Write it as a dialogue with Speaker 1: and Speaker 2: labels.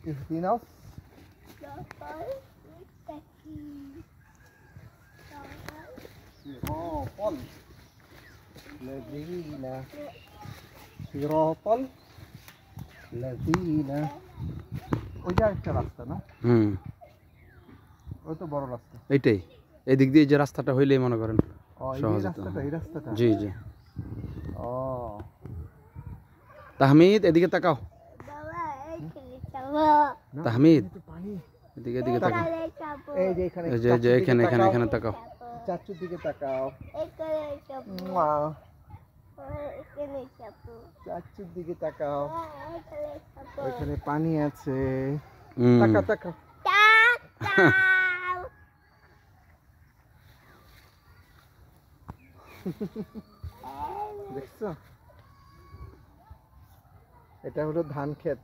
Speaker 1: Christinos. Sirapol. Lazina. Sirapol. Lazina. ওইটা একটা রাস্তা না? ওই তো বড় রাস্তা।
Speaker 2: এইটাই এদিক দিয়ে যে রাস্তাটা হইলেই মনে করেন
Speaker 1: এই রাস্তাটা
Speaker 2: জি জি।
Speaker 1: ও
Speaker 2: তাহমিদ এদিকে তাকাও। তাহমিদ এদিকে এদিকে তাকাও।
Speaker 1: এই যে এখানে
Speaker 2: এই যে এখানে এখানে এখানে তাকাও।
Speaker 1: চাচুর দিকে তাকাও। চাচুর দিকে তাকাও। ওইখানে পানি আছে। তাকাও তাকাও। দেখছো, এটা হলো ধান ক্ষেত।